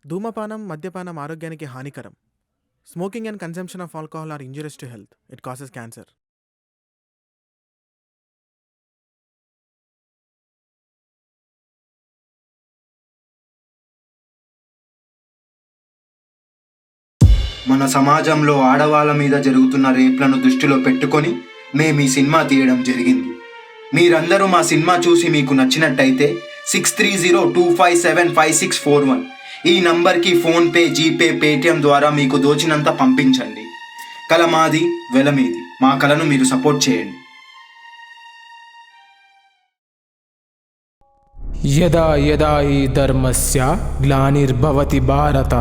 ధూమపానం, మద్యపానం ఆరోగ్యానికి హానికరం. Smoking and consumption of alcohol are injurious to health. It causes cancer. మన సమాజంలో ఆడవాళ్ళ మీద జరుగుతున్న రేప్లను దృష్టిలో పెట్టుకొని మేము ఈ సినిమా తీయడం జరిగింది. మీరందరూ మా సినిమా చూసి మీకు నచ్చినట్టయితే 6302575641 ఈ నంబర్కి ఫోన్పే, జీపే, పేటిఎం ద్వారా మీకు దోచినంత పంపించండి. కల మాది, వెల మీది. మా కళను మీరు సపోర్ట్ చేయండి. యదా యదా హి ధర్మస్య గ్లానిర్భవతి భారత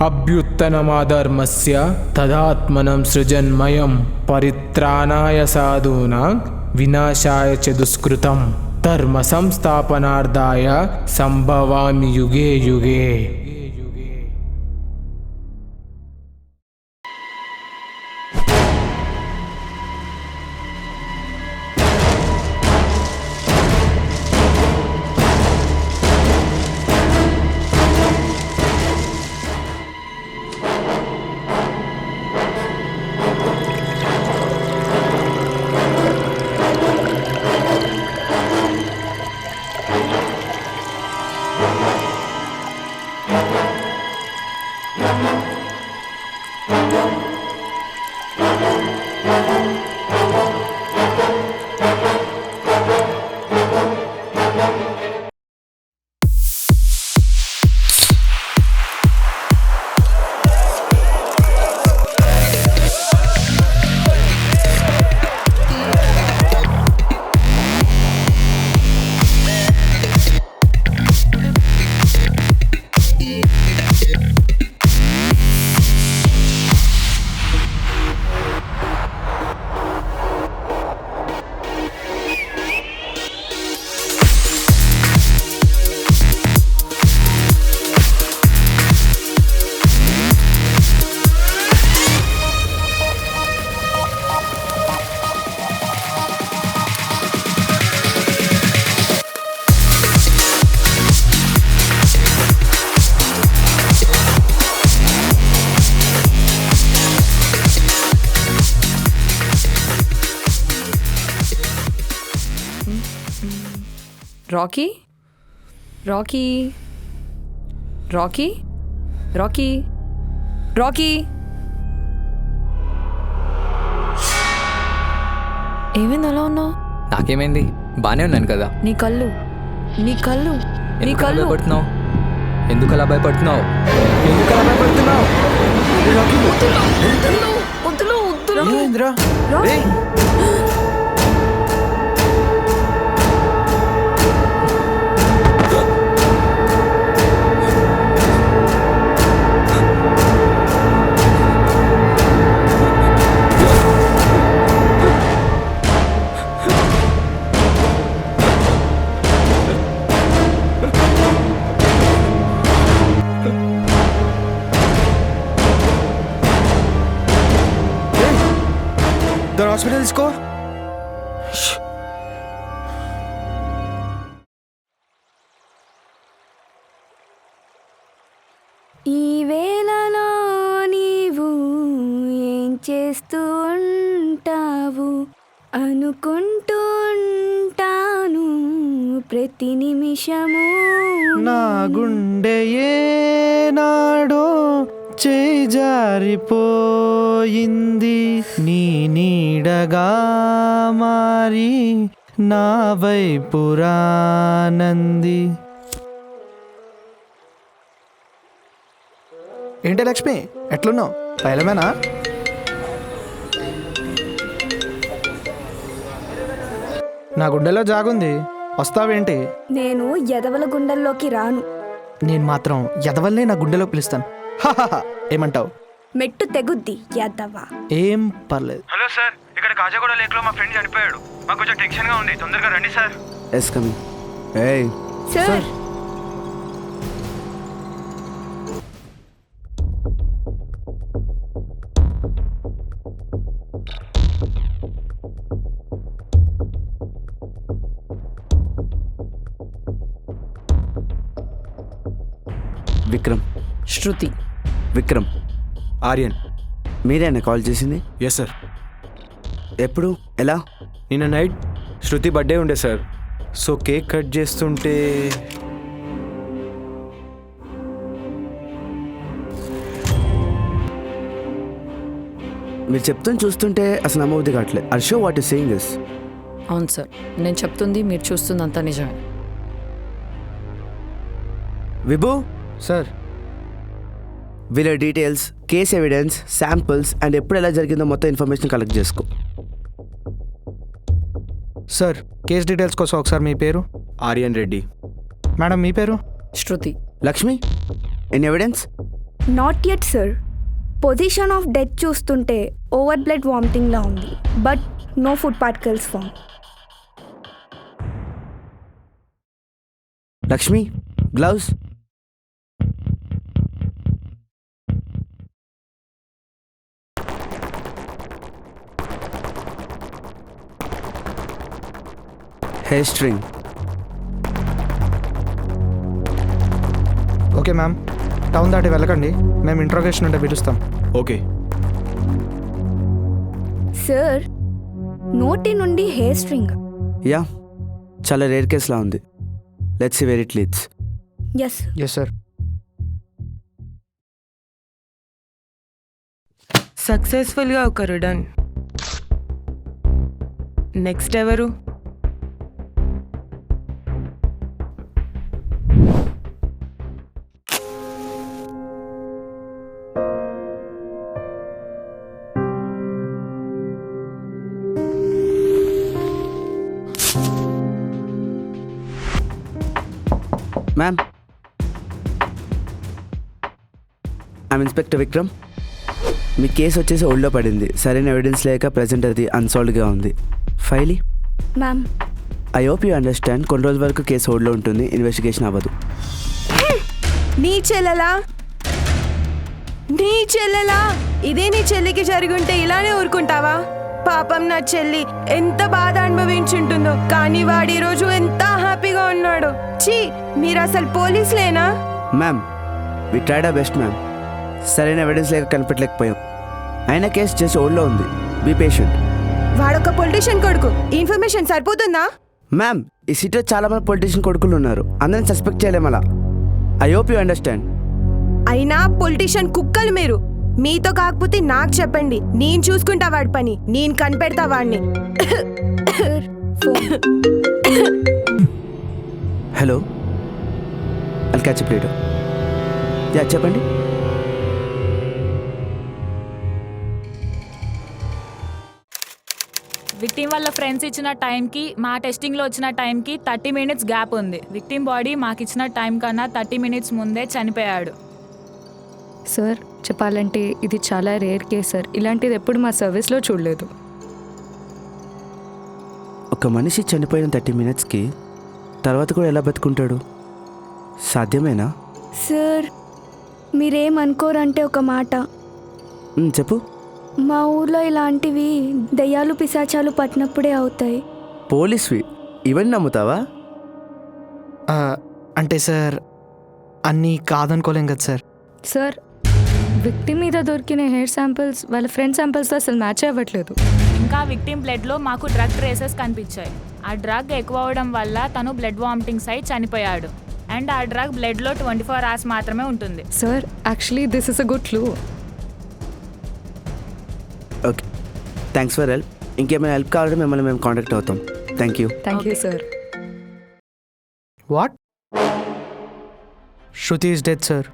అభ్యుత్తనమాధర్మస్య తదాత్మనం సృజన్మయం పరిత్రాణాయ సాధూనాం వినాశాయ చ దుష్కృతం ధర్మ సంస్థాపనార్థాయ సంభవామి యుగే యుగే. Rocky Rocky Rocky Rocky Rocky ఏమైంది అలా ఉన్నావు? నాకేమైంది? బానే ఉన్నాను కదా. నీ కళ్ళు నీ కళ్ళు నీ ఎందుకు అలా కళ్ళు భయపడుతున్నావు? ఎందుకు అలా భయపడుతున్నావు? ఎందుకు అలా భయపడుతున్నావు? వద్దులు వద్దులు ఏమైందిరా? రాకీ. ఏయ్! దాని హాస్పిటల్ తీసుకో. ఈ వేళలో నీవు ఏం చేస్తూ ఉంటావు అనుకుంటూ ఉంటాను ప్రతి నిమిషము. నా గుండె ఏనాడో చేజారిపోయింది నీ నీడగా మారి నా వైపు రానంది. ఏంటి లక్ష్మి, ఎట్లున్నావు? పైలమేనా? నా గుండెలో జాగుంది, వస్తావేంటి? నేను ఎదవల గుండెల్లోకి రాను. నేను మాత్రం ఎదవల్నే నా గుండెలో పిలుస్తాను. ఏమంటావు? మెట్టు తెగుద్ది ఎదవ. ఏం పర్లేదు. హలో సార్, ఇక్కడ కాజాగూడ లేక్ లో మా ఫ్రెండ్ చనిపోయాడు. మాకు కొంచెం టెన్షన్ గా ఉంది, తొందరగా రండి సార్. Yes coming. ఏయ్ సార్ విక్రమ్, శృతి. విక్రమ్. ఆర్యన్. మీరేనా కాల్ చేసింది? Yes sir. ఎప్పుడు? ఎలా? నిన్న నైట్ శృతి బర్త్డే ఉండే సార్. సో కేక్ కట్ చేస్తుంటే మీరు చెప్తాను చూస్తుంటే అసలు నమ్మవుద్ది కావట్లేదు. I show what you saying this. అవును సార్, నేను చెప్తుంది మీరు చూస్తుందంతా నిజమే. విభు, సార్ వీళ్ళ details, case evidence, samples and ఎప్పుడు ఎలా జరిగిందో మొత్తం ఇన్ఫర్మేషన్ కలెక్ట్ చేసుకో. సార్ కేస్ డీటెయిల్స్ కోసం ఒకసారి మీ పేరు. ఆర్యన్ రెడ్డి. మేడం మీ పేరు? Shruti. Lakshmi, any evidence? Not yet sir. Position of death చూస్తుంటే ఓవర్ బ్లడ్ వామిటింగ్లా ఉంది, but no food particles form. Lakshmi, gloves. Hair string. Okay ma'am, town దాటి వెళ్ళకండి, మేము ఇంట్రోగేషన్ ఉంటే పిలుస్తాం. ఓకే. సార్, నోటి నుండి హెయిర్ స్ట్రింగ్. యా, చాలా రేర్ కేసులా ఉంది. Let's see where it leads. Yes. Yes sir. సక్సెస్ఫుల్గా ఒకరు డన్. నెక్స్ట్ ఎవరు? Ma'am, I'm inspector Vikram. మీ కేసు వచ్చేసి ఒళ్ళో పడింది. సరైన ఎవిడెన్స్ లేక ప్రజెంట్ అది అన్సాల్వ్డ్గా ఉంది. ఫైలీ ma'am. I hope you understand. కొన్ని రోజుల వరకు కేసు హోల్డ్లో ఉంటుంది, ఇన్వెస్టిగేషన్ అవ్వదు. నీ చెల్లెలా? నీ చెల్లెలా? ఇదే నీ చెల్లికి జరుగుంటే ఇలానే ఊరుకుంటావా? పాపం నా చెల్లి ఎంత బాధ అనుభవించుంటుందో, కానీ వాడు ఈరోజు ఎంత హ్యాపీగా ఉన్నాడు. ఛీ, మీరు అసలు పోలీసులేనా? Ma'am, we tried our best ma'am. సరైన ఎవిడెన్స్ లేక కనిపెట్టలేకపోయాం. అయినా కేసు చేసి ఓల్డ్లో ఉంది. Be patient. వాడొక పొలిటీషియన్ కొడుకు. ఈ ఇన్ఫర్మేషన్ సరిపోతుందా? మ్యామ్, ఈ సిటీలో చాలా మంది పొలిటీషియన్ కొడుకులు ఉన్నారు. అందరిని సస్పెక్ట్ చేయలేం అలా. I hope you understand. అయినా పొలిటీషియన్ కుక్కలు మీరు. మీతో కాకపోతే నాకు చెప్పండి, నేను చూసుకుంటా వాడి పని. నేను కనిపెడతా వాడిని. Hello, I'll catch up later. Yeah, చెప్పండి. విక్టిమ్ వాళ్ళ ఫ్రెండ్స్ ఇచ్చిన టైంకి మా టెస్టింగ్లో వచ్చిన టైంకి 30 మినిట్స్ గ్యాప్ ఉంది. విక్టిమ్ బాడీ మాకు ఇచ్చిన టైం కన్నా 30 మినిట్స్ ముందే చనిపోయాడు. సార్, చెప్పాలంటే ఇది చాలా రేర్ కేస్ సార్. ఇలాంటిది ఎప్పుడు మా సర్వీస్లో చూడలేదు. ఒక మనిషి చనిపోయిన 30 మినిట్స్కి తర్వాత కూడా ఎలా బతుకుంటాడు? సాధ్యమేనా? సార్, మీరేమనుకోరంటే ఒక మాట. చెప్పు. మా ఊర్లో ఇలాంటివి దయ్యాలు పిశాచాలు పట్టినప్పుడే అవుతాయి. పోలీస్వి ఇవన్నీ నమ్ముతావా? అంటే సార్, అన్నీ కాదనుకోలేం కదా సార్. సార్, విక్టిమ్ మీద దొరికిన హెయిర్ శాంపిల్స్ వాళ్ళ ఫ్రెండ్ శాంపిల్స్తో అసలు మ్యాచ్ అవ్వట్లేదు. ఇంకా విక్టిమ్ బ్లడ్లో మాకు డ్రగ్ ట్రేసెస్ కనిపించాయి. ఆ డ్రగ్ ఎక్కువ అవడం వల్ల తను బ్లడ్ వామిటింగ్స్ అయి చనిపోయాడు. అండ్ ఆ డ్రగ్ బ్లడ్లో 24 hours మాత్రమే ఉంటుంది. Sir, actually this is a good clue. Okay, thanks for help. ఇంకేమైనా హెల్ప్ కావాలంటే మిమ్మల్ని మేము కాంటాక్ట్ అవుతాం. Thank you. Thank you sir. What? Shruti is dead sir.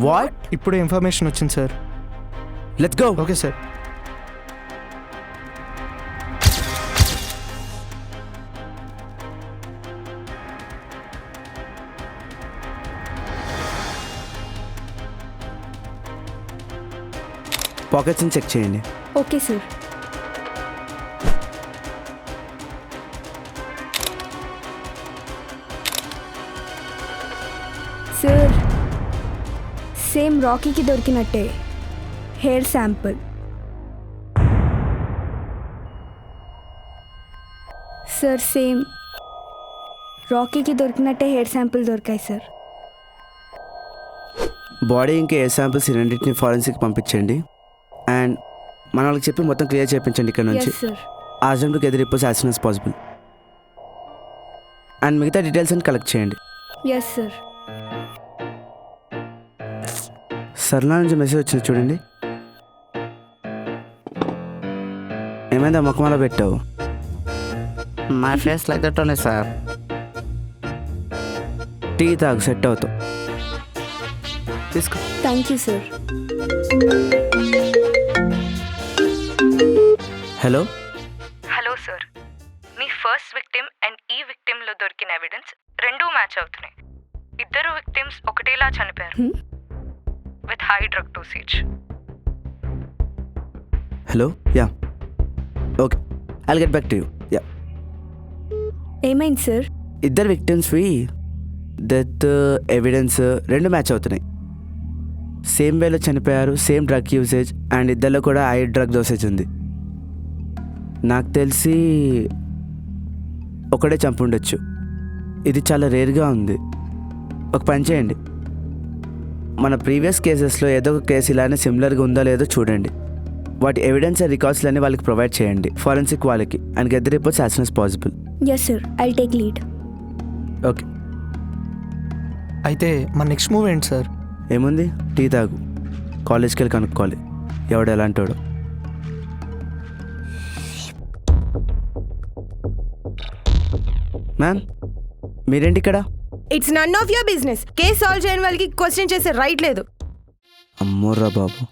What? ఇప్పుడు ఇన్ఫర్మేషన్ వచ్చింది sir. Let's go. Okay sir. పాకెట్స్ని చెక్ చేయండి. Okay sir. సార్, సేమ్ రాకీకి దొరికినట్టే హెయిర్ శాంపుల్. సార్, సేమ్ రాకీకి దొరికినట్టే హెయిర్ శాంపుల్ దొరికాయి సార్. బాడీ ఇంకా ఎయిర్ శాంపిల్స్ రెండింటిని ఫారెన్సిక్ పంపించండి అండ్ మన వాళ్ళకి చెప్పి మొత్తం క్లియర్ చేయించండి ఇక్కడ నుంచి. Yes sir. ఆజమ్ to get the reports as soon as possible and మిగతా డీటెయిల్స్ అని కలెక్ట్ చేయండి. Yes sir. సర్లా నుంచి మెసేజ్ వచ్చింది చూడండి. ఏమైందా మొక్కమాల పెట్టావు? My face like that only sir. Tea తాగు సెట్ అవుతావు. తీసుకో. Thank you sir. Hello. Hello sir, మీ ఫస్ట్ విక్టిమ్ అండ్ ఈ విక్టిమ్లో దొరికిన ఎవిడెన్స్ రెండూ మ్యాచ్ అవుతున్నాయి. ఇద్దరు విక్టిమ్స్ ఒకటేలా చనిపోయారు with high drug dosage. Hello. Yeah okay, I'll get back to you. Yeah. ఏమైంది సార్? ఇద్దరు విక్టిమ్స్వి డెత్ ఎవిడెన్స్ రెండు మ్యాచ్ అవుతున్నాయి. సేమ్ వేలో చనిపోయారు, సేమ్ డ్రగ్ యూసేజ్ అండ్ ఇద్దరిలో కూడా హై డ్రగ్ డోసేజ్ ఉంది. నాకు తెలిసి ఒకడే చంపు ఉండొచ్చు. ఇది చాలా రేర్గా ఉంది. ఒక పని చేయండి, మన ప్రీవియస్ కేసెస్లో ఏదో ఒక కేసు ఇలానే సిమిలర్గా ఉందో లేదో చూడండి. వాటి ఎవిడెన్స్ అండ్ రికార్డ్స్లన్నీ వాళ్ళకి ప్రొవైడ్ చేయండి, ఫారెన్సిక్ వాళ్ళకి, and get the reports as soon as possible. Yes sir, I take lead. Okay. అయితే మన నెక్స్ట్ మూవ్ ఏంటి సార్? ఏముంది, టీ తాగు, కాలేజ్కి వెళ్ళి కనుక్కోవాలి ఎవడు ఎలాంటోడు. మ్యామ్ మీరేంటి ఇక్కడ? It's none of your business. Case solve చేయని వాళ్ళకి క్వశ్చన్ చేసే రైట్ లేదు. అమ్మోర్రా బాబు.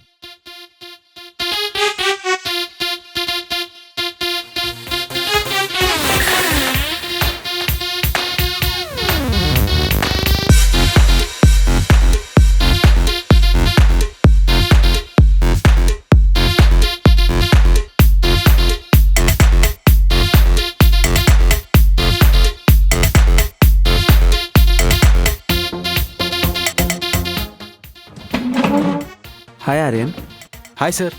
హాయ్ ఆర్యన్. Hi sir.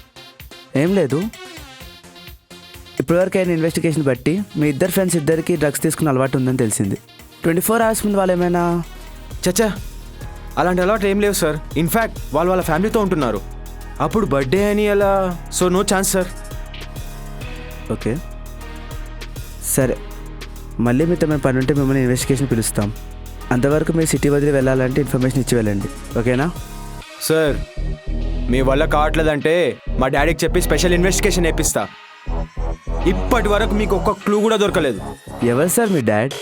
ఏం లేదు, ఇప్పటివరకు అయిన ఇన్వెస్టిగేషన్ బట్టి మీ ఇద్దరు ఫ్రెండ్స్ ఇద్దరికి డ్రగ్స్ తీసుకున్న అలవాటు ఉందని తెలిసింది. 24 hours ముందు వాళ్ళు ఏమైనా? చచ్చా, అలాంటి అలవాటు ఏం లేవు సార్. ఇన్ఫ్యాక్ట్ వాళ్ళు వాళ్ళ ఫ్యామిలీతో ఉంటున్నారు. అప్పుడు బర్త్డే అని అలా, so no chance sir. Okay సరే, మళ్ళీ మీతో మేము పని ఉంటే మిమ్మల్ని ఇన్వెస్టిగేషన్ పిలుస్తాం. అంతవరకు మీరు సిటీ వదిలి వెళ్ళాలంటే ఇన్ఫర్మేషన్ ఇచ్చి వెళ్ళండి, ఓకేనా? సార్ మీ వల్ల కావట్లేదంటే మా డాడీకి చెప్పి స్పెషల్ ఇన్వెస్టిగేషన్ వేపిస్తా. ఇప్పటి వరకు మీకు ఒక్క క్లూ కూడా దొరకలేదు. ఎవరు sir me dad?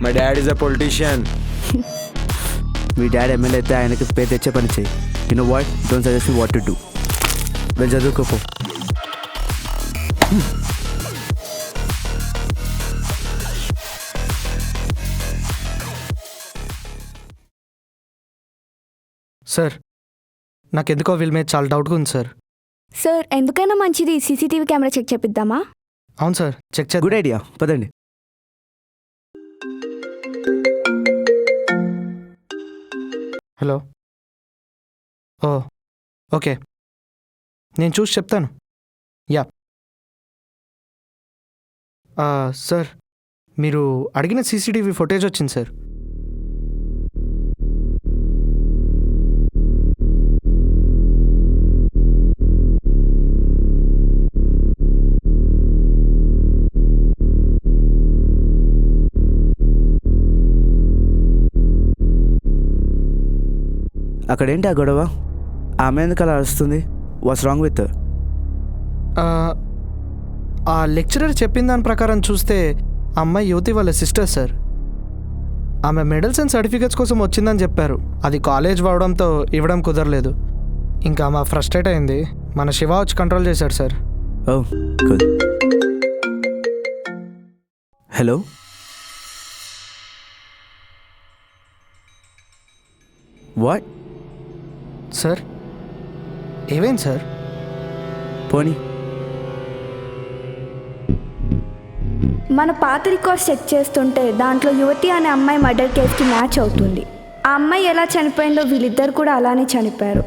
My dad is a politician. Me dad MLA అయితే ఆయనకి పే తెచ్చే పని చేయి. You know what, don't suggest me what to do. వెళ్ళి చదువుకోపో. సార్ నాకెందుకో వీళ్ళ మీద చాలా డౌట్గా ఉంది సార్. సార్ ఎందుకైనా మంచిది సీసీటీవీ కెమెరా చెక్ చేపిద్దామా? అవును సార్, చెక్ చేద్దాం. గుడ్ ఐడియా, పదండి. హలో. ఓ ఓకే, నేను చూసి చెప్తాను. యా. సార్ మీరు అడిగిన సీసీటీవీ ఫుటేజ్ వచ్చింది సార్. అక్కడేంటి ఆ గొడవ? ఆమె ఎందుకు అలా అరుస్తుంది? What's wrong with? ఆ లెక్చరర్ చెప్పిన దాని ప్రకారం చూస్తే ఆ అమ్మాయి యువతి వాళ్ళ సిస్టర్ సార్. ఆమె మెడల్స్ అండ్ సర్టిఫికేట్స్ కోసం వచ్చిందని చెప్పారు. అది కాలేజ్ వాడడంతో ఇవ్వడం కుదరలేదు. ఇంకా ఆమె ఫ్రస్ట్రేట్ అయింది. మన శివ వచ్చి కంట్రోల్ చేశాడు sir. Oh good. Hello. What sir ఏమైంది సార్? పోనీ మన పాత రికార్డ్స్ చెక్ చేస్తుంటే దాంట్లో యువతి అనే అమ్మాయి మర్డర్ కేసుకి మ్యాచ్ అవుతుంది. ఆ అమ్మాయి ఎలా చనిపోయిందో వీళ్ళిద్దరు కూడా అలానే చనిపోయారు.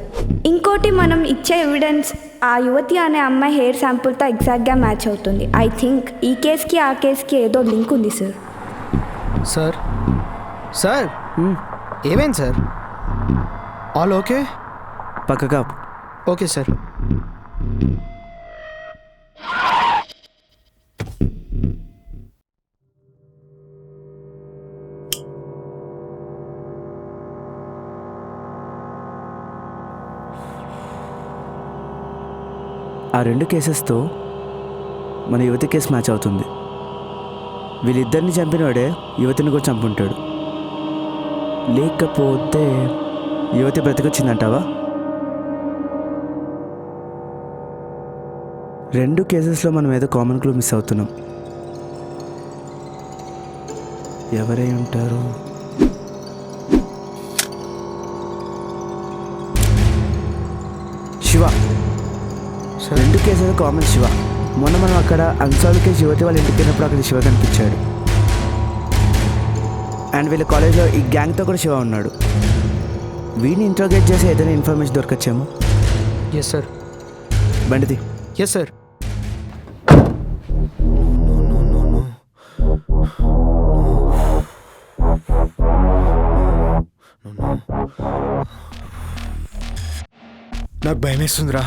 ఇంకోటి మనం ఇచ్చే ఎవిడెన్స్ ఆ యువతి అనే అమ్మాయి హెయిర్ శాంపుల్తో ఎగ్జాక్ట్గా మ్యాచ్ అవుతుంది. ఐ థింక్ ఈ కేసుకి ఆ కేసుకి ఏదో లింక్ ఉంది సార్. సార్ సార్ ఏమైంది సార్? All okay? పక్కగా ఓకే సార్. ఆ 2 కేసెస్తో మన యువతి కేసు మ్యాచ్ అవుతుంది. వీళ్ళిద్దరిని చంపినవాడే యువతిని కూడా చంపుంటాడు. లేకపోతే యువతి బ్రతికొచ్చిందంటావా? 2 కేసెస్లో మనం ఏదో కామన్ క్లూ మిస్ అవుతున్నాం. ఎవరై ఉంటారు? శివ. 2 కేసులు కామన్ శివ. మొన్న మనం అక్కడ అన్సాల్వ్ కేసు యువతి వాళ్ళ ఇంటికి వెళ్ళినప్పుడు అక్కడ శివ కనిపించాడు. అండ్ వీళ్ళ కాలేజ్లో ఈ గ్యాంగ్తో కూడా శివ ఉన్నాడు. వీడిని ఇంట్రోగేట్ చేసి ఏదైనా ఇన్ఫర్మేషన్ దొరకచ్చేమో. Yes sir. బండిది. Yes sir. నాకు భయం వేస్తుందిరా.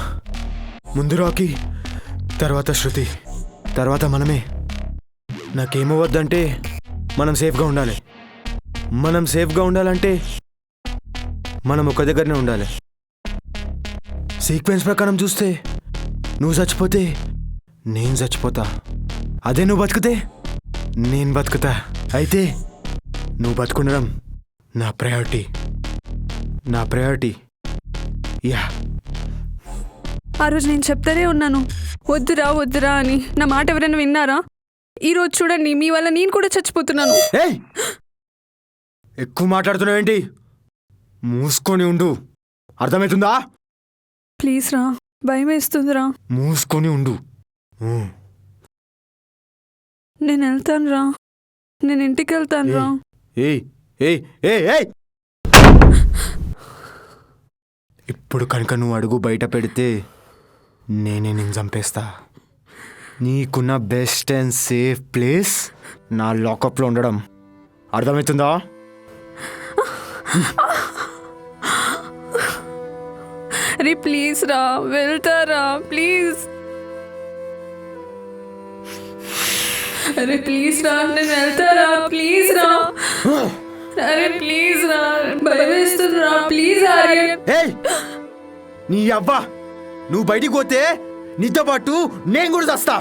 ముందు రాకీ, తర్వాత శృతి, తర్వాత మనమే. నాకేమవద్దంటే మనం సేఫ్గా ఉండాలి. మనం సేఫ్గా ఉండాలంటే మనం ఒక దగ్గరనే ఉండాలి. సీక్వెన్స్ ప్రకారం చూస్తే నువ్వు చచ్చిపోతే నేను చచ్చిపోతా, అదే నువ్వు బతుకుతే నేను బతుకుతా. అయితే నువ్వు బతుకుండడం నా ప్రయారిటీ. యా. ఆ రోజు నేను చెప్తానే ఉన్నాను, వద్దురా అని. నా మాట ఎవరైనా విన్నారా? ఈరోజు చూడండి, మీ వల్ల నేను కూడా చచ్చిపోతున్నాను. ఎక్కువ మాట్లాడుతున్నావేంటి? మూసుకొని ఉండు, అర్థమవుతుందా? ప్లీజ్ రా, భయం వేస్తుందిరా. మూసుకొని ఉండు. నేను వెళ్తాను రా, నేను ఇంటికి వెళ్తాను రా. ఇప్పుడు కనుక నువ్వు అడుగు బయట పెడితే నేనే నేను చంపేస్తా. నీకున్న బెస్ట్ అండ్ సేఫ్ ప్లేస్ నా లాకప్లో ఉండడం, అర్థమవుతుందా? అరే ప్లీజ్ రా, వెళ్తారా ప్లీజ్. అరే ప్లీజ్ రా, నేను వెళ్తారా ప్లీజ్ రా. అరే ప్లీజ్ రా, భయం వేస్తుందిరా ప్లీజ్. నీ అవ్వా, నువ్వు బయటికి పోతే నీతో పాటు నేను కూడా చస్తా.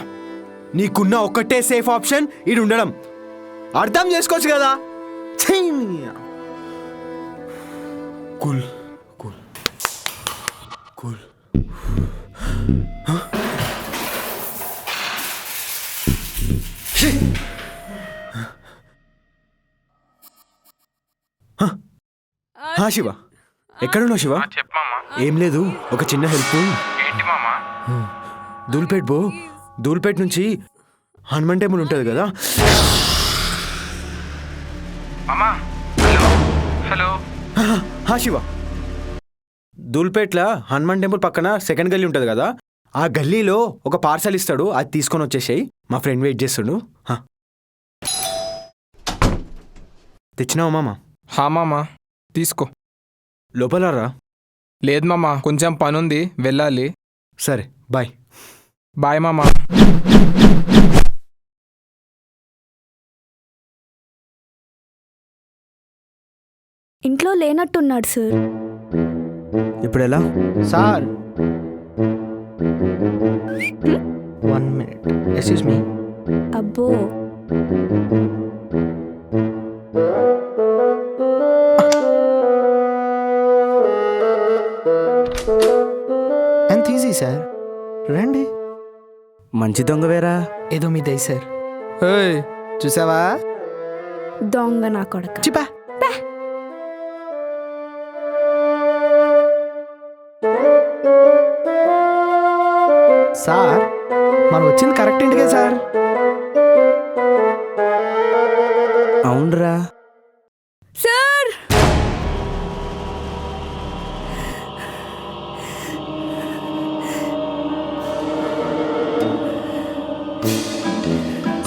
నీకున్న ఒక్కటే సేఫ్ ఆప్షన్ ఇది ఉండడం, అర్థం చేసుకోవచ్చు కదా? Cool cool cool. శివ, ఎక్కడున్నావు శివ? ఏం లేదు, ఒక చిన్న హెల్ప్. దూల్పేట్ నుంచి హనుమాన్ టెంపుల్ ఉంటుంది కదా. శివ, దూల్పేట్ల హనుమాన్ టెంపుల్ పక్కన సెకండ్ గల్లీ ఉంటుంది కదా, ఆ గల్లీలో ఒక పార్సల్ ఇస్తాడు, అది తీసుకొని వచ్చేసాయి. మా ఫ్రెండ్ వెయిట్ చేస్తాడు. తెచ్చినావా మామ? మామా తీసుకో. లోపల రా. లేదు మామా, కొంచెం పనుంది, వెళ్ళాలి. సరే, బాయ్. బాయ్ మామా. ఇంట్లో లేనట్టున్నాడు సార్. ఇప్పుడు ఎలా సార్? 1 minute. Excuse me. అబ్బో, ఎంత ఈజీ సార్. రండి. మంచి దొంగవేరా. ఏదో మీ దయ సార్. చూసావా? దొంగ నా కొడక. చిపా. సార్, మనం వచ్చింది కరెక్ట్ ఇంటికే సార్. అవునరా సార్.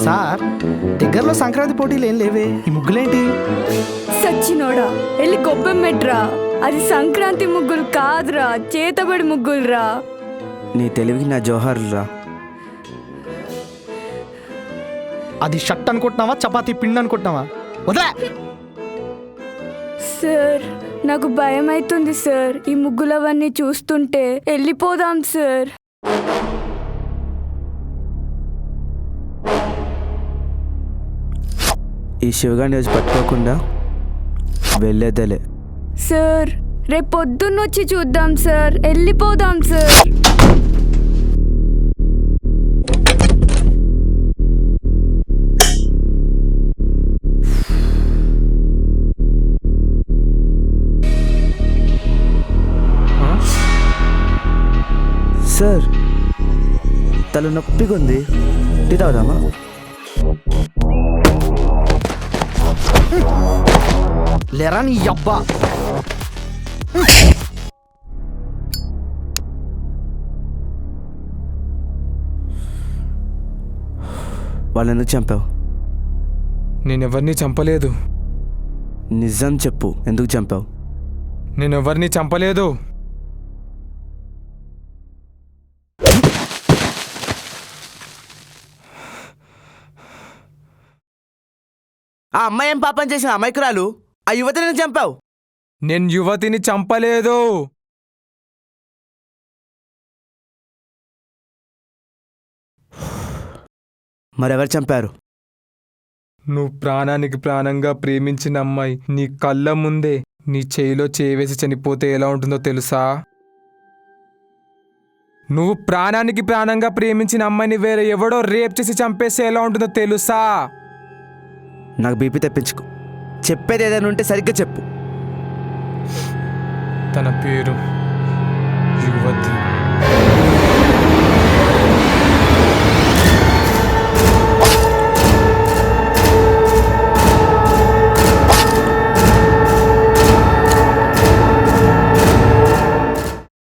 సార్, దగ్గరలో సంక్రాంతి పోటీలు ఏం లేవే, ఈ ముగ్గులేంటి? సచ్చినోడా, వెళ్ళి గొబ్బెమ్మెట్రా. అది సంక్రాంతి ముగ్గులు కాదురా, చేతబడి ముగ్గులురా. నీ తెలివికి నా జోహార్లురా. అది షర్ట్ అనుకుంటున్నావా, చపాతీ పిండి అనుకుంటున్నావా? వదలా. సార్ నాకు భయం అవుతుంది సార్, ఈ ముగ్గులవన్నీ చూస్తుంటే. వెళ్ళిపోదాం సార్. ఈ శివగాని రోజు పట్టుకోకుండా వెళ్ళేదలే. సార్ రేపు పొద్దున్నొచ్చి చూద్దాం సార్, వెళ్ళిపోదాం సార్. సార్ తల నొప్పిగా ఉంది, టీ తాగుదామా? లేరా నీ అబ్బా. వాళ్ళని చంపావు. నేనెవరిని చంపలేదు. నిజం చెప్పు, ఎందుకు చంపావు? నేనెవరిని చంపలేదు. ఆ అమ్మాయి ఏం పాపం చేసిన అమాయకురాలు, ఆ యువతిని చంపావు. నేను యువతిని చంపలేదు. మరెవరు చంపారు? నువ్వు ప్రాణానికి ప్రాణంగా ప్రేమించిన అమ్మాయి నీ కళ్ళ ముందే నీ చేయిలో చేవేసి చనిపోతే ఎలా ఉంటుందో తెలుసా? నువ్వు ప్రాణానికి ప్రాణంగా ప్రేమించిన అమ్మాయిని వేరే ఎవడో రేప్ చేసి చంపేస్తే ఎలా ఉంటుందో తెలుసా? నాకు బీపీ తెప్పించుకో. చెప్పేది ఏదైనా ఉంటే సరిగ్గా చెప్పు. తన పేరు యువతి.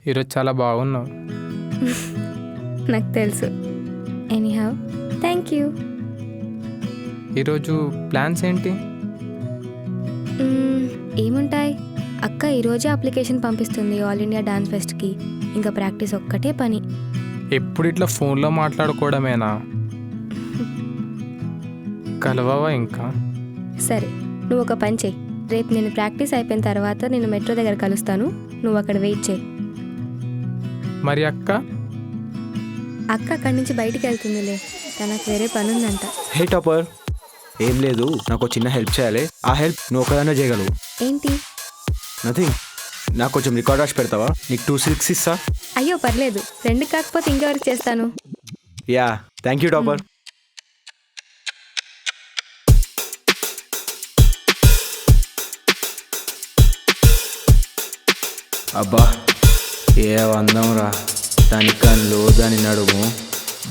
ఈరోజు చాలా బాగున్నావు. నాకు తెలుసు. Anyhow thank you. ఈరోజు ప్లాన్స్ ఏంటి? ఏముంటాయి, అక్క ఈరోజే అప్లికేషన్ పంపిస్తుంది ఆల్ ఇండియా డాన్స్ ఫెస్ట్కి. ఇంకా ప్రాక్టీస్ ఒక్కటే పని. ఎప్పుడు ఇట్లా ఫోన్లో మాట్లాడుకోవడమేనా? కలవవా ఇంకా? సరే నువ్వు ఒక పని చెయ్యి. రేపు నేను ప్రాక్టీస్ అయిపోయిన తర్వాత నేను మెట్రో దగ్గర కలుస్తాను, నువ్వు అక్కడ వెయిట్ చేయి. మరి అక్క? అక్క అక్కడి నుంచి బయటికి వెళ్తుందిలే, తనకు వేరే పని ఉందంట. హే టాపర్, ఏం లేదు, నాకు చిన్న హెల్ప్ చేయాలి. ఆ హెల్ప్ నువ్వు ఒకదానే చేయగలవు. ఏంటి? నథింగ్. నాకు కొంచెం రికార్డ్ రాసి పెడతావా? నీకు 2 సిల్క్స్ ఇస్తా. అయ్యో పర్లేదు, ఫ్రెండ్ కాకపోతే ఇంకెవరికి చేస్తాను. Yeah, thank you topper. అబ్బా ఏ అందం రా, దాని కళ్ళు, దాని నడుము.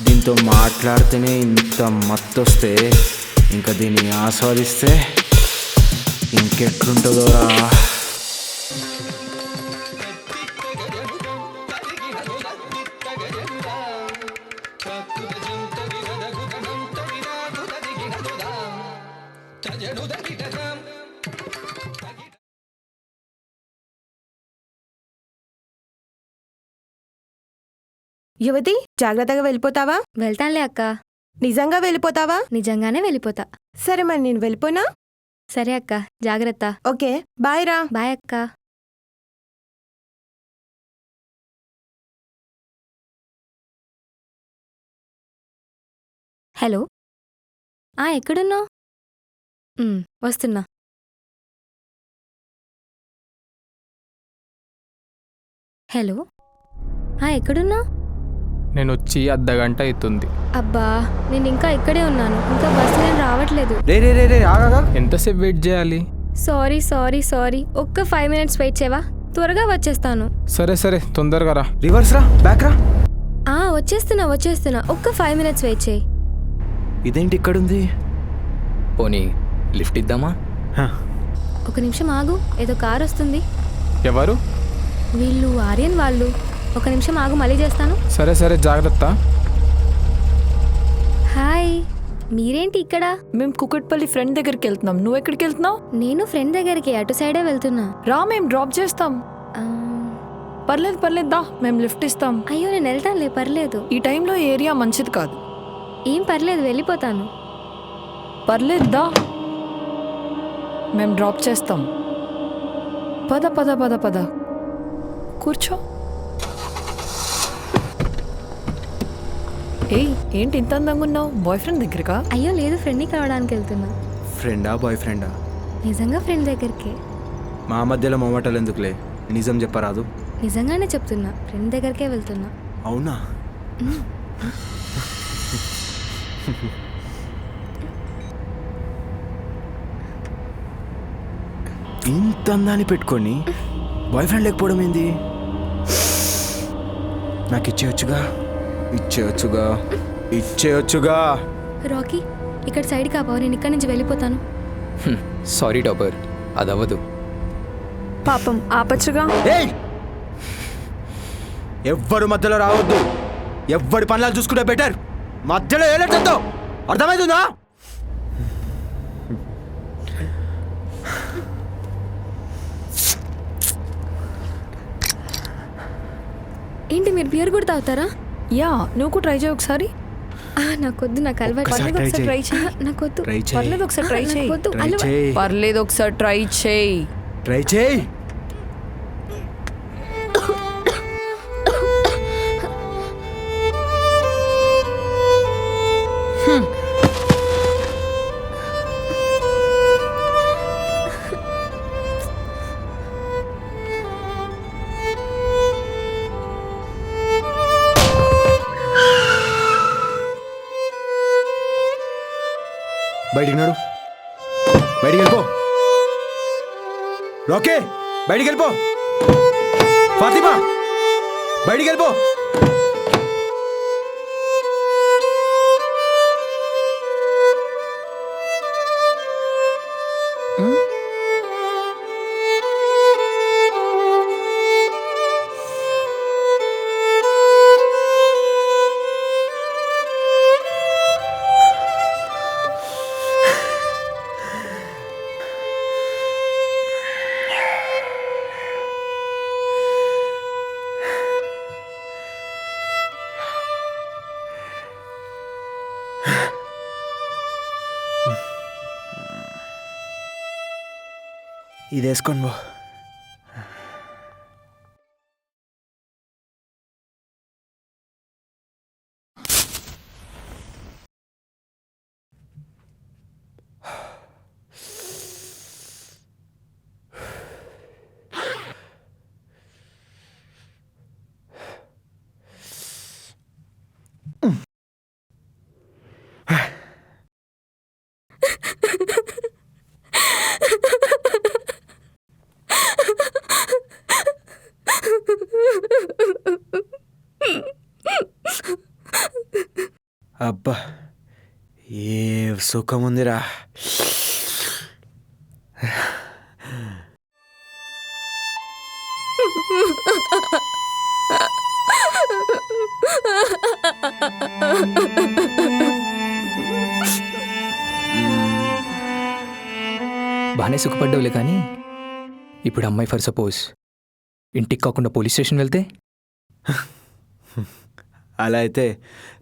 దీంతో మాట్లాడితేనే ఇంత మత్తొస్తే ఇంకా దీన్ని ఆస్వాదిస్తే ఇంకెట్లుంటుందో రా. యువతి జాగ్రత్తగా వెళ్ళిపోతావా? వెళ్తానులే అక్క. నిజంగా వెళ్ళిపోతావా? నిజంగానే వెళ్ళిపోతా. సరే మరి నేను వెళ్ళిపోనా? సరే అక్క, జాగ్రత్త. ఓకే బాయ్ రా. బాయ్ అక్క. హలో, ఎక్కడున్నావు? వస్తున్నా. హలో, ఎక్కడున్నావు? నేను వచ్చి అర్ధగంట అవుతుంది. అబ్బా నేను ఇంకా ఇక్కడే ఉన్నాను, ఇంకా బస్సు నేను రావట్లేదు. ఎంతసేపు వెయిట్ చేయాలి? సారీ సారీ సారీ, ఒక్క 5 minutes వెయిట్ చేయవా? త్వరగా వచ్చేస్తాను. సరే సరే, తొందరగా రా. రివర్స్ రా, బ్యాక్ రా. వచ్చేస్తున్నా, ఒక్క 5 minutes వెయిట్ చేయి. ఇదేంటి ఇక్కడుంది? పోనీ లిఫ్ట్ ఇద్దామా? ఒక నిమిషం ఆగు, ఏదో కార్ వస్తుంది. ఎవరు? వీళ్ళు ఆర్యన్ వాళ్ళు. ఒక నిమిషం ఆగు, మళ్ళీ చేస్తాను. సరే సరే, జాగ్రత్త. హాయ్. మీరేంటి ఇక్కడ? మేము కుకట్పల్లి ఫ్రెండ్ దగ్గరికి వెళ్తున్నాం. నువ్వు ఎక్కడికి వెళ్తున్నావు? నేను ఫ్రెండ్ దగ్గరికి అటు సైడే వెళ్తున్నా. రా, మేము డ్రాప్ చేస్తాం. పర్లేదు పర్లేదు, దా, మేము లిఫ్ట్ ఇస్తాం. అయ్యో నేను వెళ్తానులే, పర్లేదు. ఈ టైంలో ఏరియా మంచిది కాదు. ఏం పర్లేదు, వెళ్ళిపోతాను. పర్లేదు, దా, మేము డ్రాప్ చేస్తాం. పద పద పద పద, కూర్చో. ఏయ్, ఏంటి ఇంత అందంగా ఉన్నావు? బాయ్ ఫ్రెండ్ దగ్గరకా? అయ్యో లేదు, ఫ్రెండ్ని కలవడానికి వెళ్తున్నా. ఫ్రెండా బాయ్ ఫ్రెండా? నిజంగా ఫ్రెండ్ దగ్గరికి. మా మధ్యలో మొమాటలు ఎందుకులే, నిజం చెప్పరాదు. నిజంగానే చెప్తున్నా, ఫ్రెండ్ దగ్గరికే వెళ్తున్నా. అవునా? ఇంత అందాన్ని పెట్టుకొని బాయ్ ఫ్రెండ్ లేకపోవడం ఏంది? నాకు ఇచ్చేయచ్చుగా, ఇచ్చేయచ్చుగా, ఇచ్చేయచ్చుగా. రాకీ, ఇక్కడ సైడ్ కాపావు, నేను ఇక్కడి నుంచి వెళ్ళిపోతాను. సారీ టాపర్, అది అవ్వదు. పాపం ఆపచ్చుగా. ఎవ్వరు మధ్యలో రావద్దు. ఎవ్వరి పనులు చూసుకుంటే బెటర్. మధ్యలో ఏలెట్టద్దు, అర్థమవుతుందా? ఏంటి మీరు బియర్ కూడా తాగుతారా? యా, నువ్వు ట్రై చేయి ఒకసారి. నాకొద్దు, నాకు అలవాటు. పర్లేదు ఒకసారి ట్రై చేయి. నాకొద్దు. పర్లేదు ఒకసారి ట్రై చేయి. నాకొద్దు. పర్లేదు ఒకసారి ట్రై చేయి. ట్రై చేయి. బయటికి నడు, బయటికి వెళ్ళిపో. రాకీ, బయటికి వెళ్ళిపో. ఫాతిమా, బయటికి వెళ్ళిపో. ఇది వేసుకోండి బో. అబ్బా, ఏ సుఖం ఉందిరా. బాగానే సుఖపడ్డావులే, కానీ ఇప్పుడు అమ్మాయి ఫర్ సపోజ్ ఇంటికి కాకుండా పోలీస్ స్టేషన్ వెళ్తే? అలా అయితే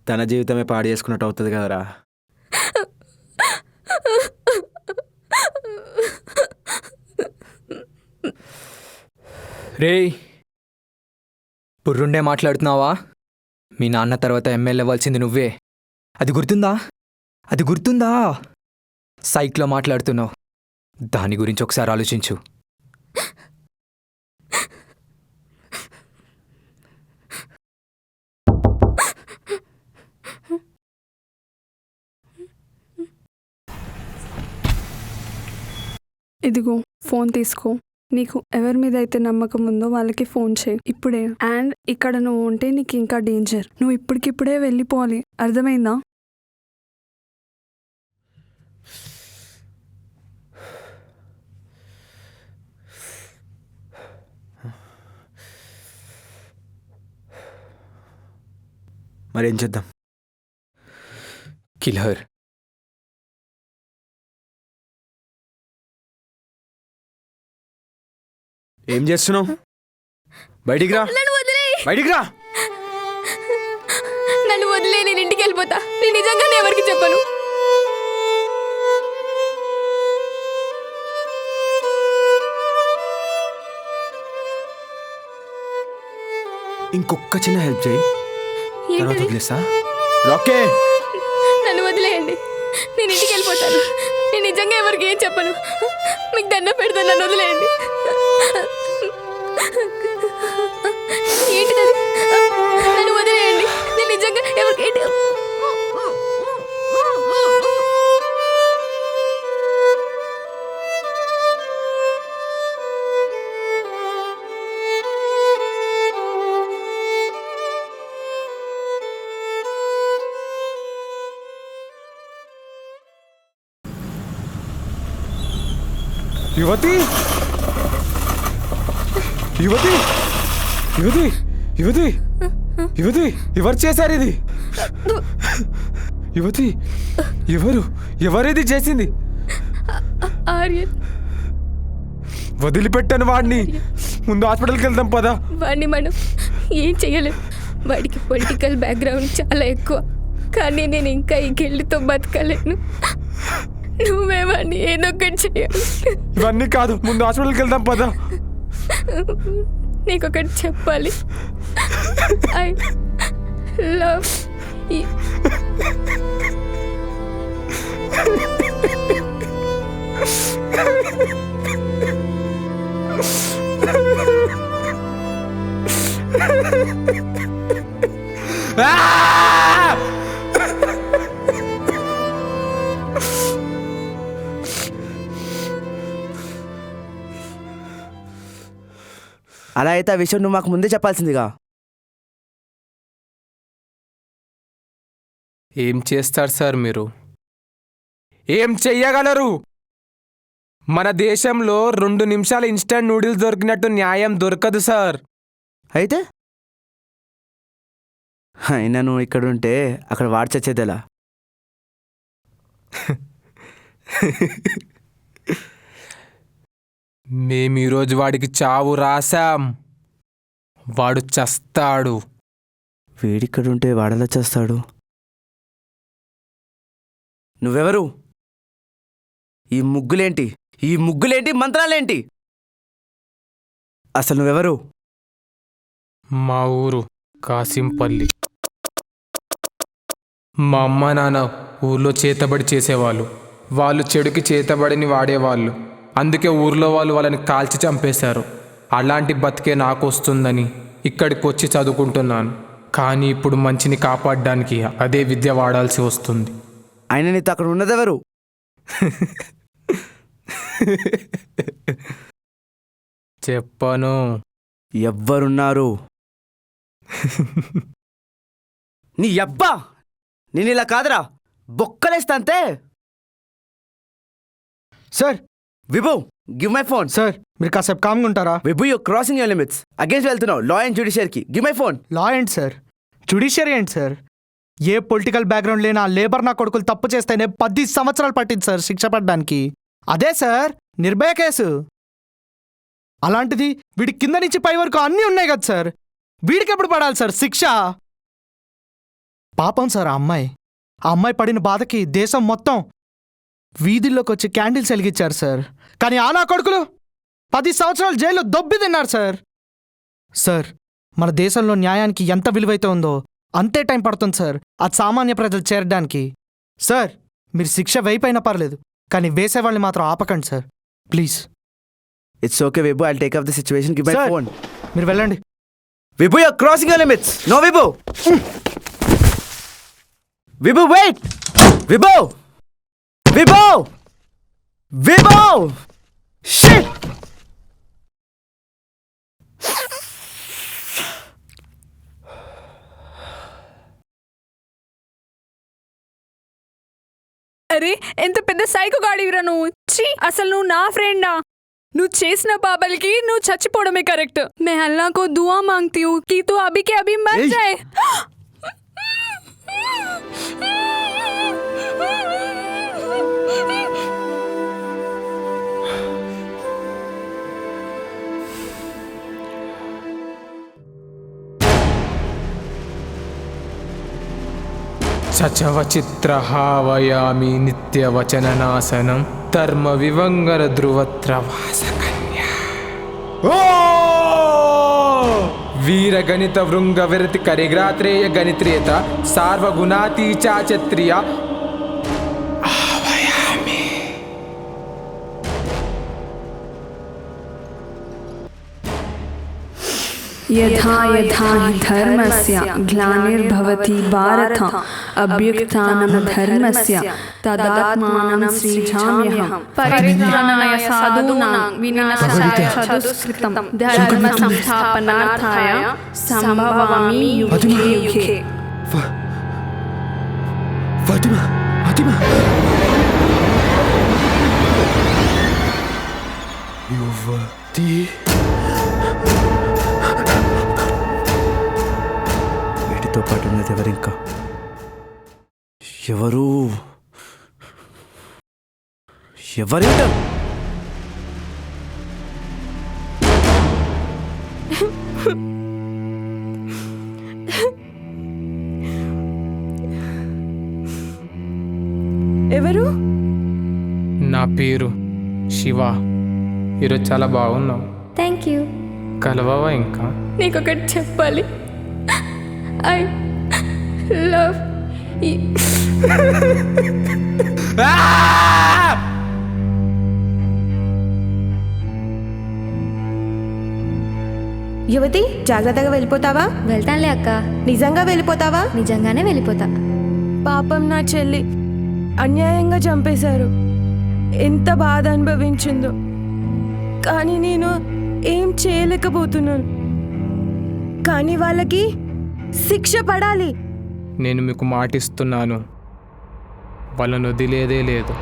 తన జీవితమే పాడు చేసుకున్నట్టు అవుతుంది కదరా. రేయ్, పుర్రుండే మాట్లాడుతున్నావా? మీ నాన్న తర్వాత ఎమ్మెల్యే అవ్వాల్సింది నువ్వే. అది గుర్తుందా? అది గుర్తుందా? సైక్లో మాట్లాడుతున్నావు. దాని గురించి ఒకసారి ఆలోచించు. ఇదిగో ఫోన్ తీసుకో. నీకు ఎవరి మీద అయితే నమ్మకం ఉందో వాళ్ళకి ఫోన్ చేయి ఇప్పుడే. అండ్ ఇక్కడ నువ్వు ఉంటే నీకు ఇంకా డేంజర్. నువ్వు ఇప్పటికిప్పుడే వెళ్ళిపోవాలి, అర్థమైందా? మరేం చేద్దాం? కిల్లర్ ఏం చేస్తున్నావు? బయటికి రా, నన్ను వదిలే, బయటికి రా. నన్ను వదిలే, నేను ఇంటికి వెళ్ళిపోతా. నేను నిజంగానే ఎవరికి చెప్పను. ఇంకొక చిన్న హెల్ప్ చేయి, తర్వాత ఏంటది? వదిలేస్తా. రాకే, నన్ను వదిలేయండి, నేను ఇంటికి వెళ్ళిపోతాను. నేను నిజంగా ఎవరికి ఏం చెప్పను. మీకు దండం పెడతాను, నన్ను వదిలేయండి. ఏంటిది? నన్ను వదిలేయండి, నేను నిజంగా ఎవరికి ఏంటి. యువతి, యువతి, యువతి, యువతి, యువతి, ఎవరు చేశారు ఇది? యువతి, ఎవరిది చేసింది? ఆర్యన్, వదిలిపెట్టాను వాడిని. ముందు హాస్పిటల్కి వెళ్దాం పదా. వాడిని మనం ఏం చెయ్యలేం. వాడికి పొలిటికల్ బ్యాక్గ్రౌండ్ చాలా ఎక్కువ. కానీ నేను ఇంకా ఈ గిల్డ్తో బతకలేను. నువ్వే వాడిని ఏదో ఒకటి చెయ్యాలి. ఇవన్నీ కాదు, ముందు హాస్పిటల్కి వెళ్దాం పదా. నీకొకటి చెప్పాలి. I love you. అలా అయితే ఆ విషయం నువ్వు మాకు ముందే చెప్పాల్సిందిగా. ఏం చేస్తారు సార్ మీరు? ఏం చెయ్యగలరు? మన దేశంలో 2 నిమిషాల ఇన్స్టంట్ నూడిల్స్ దొరికినట్టు న్యాయం దొరకదు సార్. అయితే అయినా నువ్వు ఇక్కడ ఉంటే అక్కడ వాడు చచ్చేదేలా? మేము ఈరోజు వాడికి చావు రాసాం. వాడు చస్తాడు. వీడిక్కడుంటే వాడలా చేస్తాడు? నువ్వెవరు? ఈ ముగ్గులేంటి, ఈ ముగ్గులేంటి, మంత్రాలేంటి? అసలు నువ్వెవరు? మా ఊరు కాసింపల్లి. మా అమ్మ నాన్న ఊర్లో చేతబడి చేసేవాళ్ళు. వాళ్ళు చెడుకి చేతబడిని వాడేవాళ్ళు. అందుకే ఊర్లో వాళ్ళు వాళ్ళని కాల్చి చంపేశారు. అలాంటి బతికే నాకు వస్తుందని ఇక్కడికి వచ్చి చదువుకుంటున్నాను. కానీ ఇప్పుడు మంచిని కాపాడడానికి అదే విద్య వాడాల్సి వస్తుంది. ఆయన నీతో అక్కడ ఉన్నదెవరు? చెప్పను. ఎవ్వరున్నారు? నీ అబ్బా, నేను ఇలా కాదురా, బొక్కలేస్తా అంతే. Sir, Vibhu, give my phone. Sir మీరు కాసేపు కామ్గా ఉంటారా? Vibhu, you crossing your limits. Against వెళ్తున్నావు లా అండ్ జ్యుడిషియరీకి. Give my phone. లా ఏంటి సార్? జ్యుడిషియరీ ఏంటి సార్? ఏ పొలిటికల్ బ్యాక్గ్రౌండ్ లేని ఆ లేబర్ నా కొడుకులు తప్పు చేస్తేనే 10 సంవత్సరాలు పట్టింది సార్ శిక్ష పడడానికి. అదే సార్ నిర్భయ కేసు. అలాంటిది వీడి కింద నుంచి పై వరకు అన్నీ ఉన్నాయి కదా సార్. వీడికి ఎప్పుడు పడాలి సార్ శిక్ష? పాపం సార్ ఆ అమ్మాయి పడిన బాధకి దేశం మొత్తం వీధుల్లోకి వచ్చి క్యాండిల్స్ వెలిగించారు సార్. కానీ ఆ నా కొడుకులు 10 సంవత్సరాలు జైల్లో దొబ్బి తిన్నారు సార్. సార్, మన దేశంలో న్యాయానికి ఎంత విలువైతే ఉందో అంతే టైం పడుతుంది సార్ అది సామాన్య ప్రజలు చేరడానికి. సార్, మీరు శిక్ష వైపైనా పర్లేదు, కానీ వేసేవాళ్ళని మాత్రం ఆపకండి sir, please. It's okay Vibhu, I'll take off the situation. Give my phone. మీరు వెళ్ళండి. Vibhu, you are crossing your limits. No Vibhu. Vibhu, wait. Vibhu, Vibhu, Vibhu, shit. అరే, ఎంత పెద్ద సైకో గాడివిరా నువ్వు. ఛీ, అసలు నువ్వు నా ఫ్రెండా? నువ్వు చేసిన పాపలకి నువ్వు చచ్చిపోవడమే కరెక్ట్. మే అల్లా కో దుआ मांगती हूँ कि तू अभी के अभी मर जाए. చచవ చిత్రహావయామి నిత్యవచననాశనం ధర్మ వివంగర ధ్రువత్రవాస కన్యా వీరగణిత వృంగ విరతి కరిగ్రాత్రేయ గణిత్రేత సార్వగుణాతీ చాచత్రియ ఆవయామి. యథా యథా హి ధర్మస్య గ్లానిర్భవతి భారత అభ్యుత్థానం ధర్మస్య తదాత్మానం సృజామ్యహం పరిత్రాణాయ సాధూనాం వినాశాయ చ దుష్కృతం ధర్మ సంస్థాపనార్థాయ సంభవామి యుగే యుగే. ఫాతిమా ఫాతిమా యువతి వీటితో పాటు ఉన్నది ఎవరింకా? ఎవరింట? ఎవరు? నా పేరు శివ. ఈరోజు చాలా బాగున్నావు. Thank you. కలవవా ఇంకా? నీకొకటి చెప్పాలి. ఐ లవ్ యువతి, జాగ్రత్తగా వెళ్ళిపోతావా? వెళ్తానులే అక్క. నిజంగా వెళ్ళిపోతావా? నిజంగానే వెళ్ళిపోతా. పాపం నా చెల్లి అన్యాయంగా చంపేశారు. ఎంత బాధ అనుభవించిందో. కానీ నేను ఏం చేయలేకపోతున్నాను. కానీ వాళ్ళకి శిక్ష పడాలి. నేను మీకు మాటిస్తున్నాను, వాళ్ళను వదిలేదే లేదు.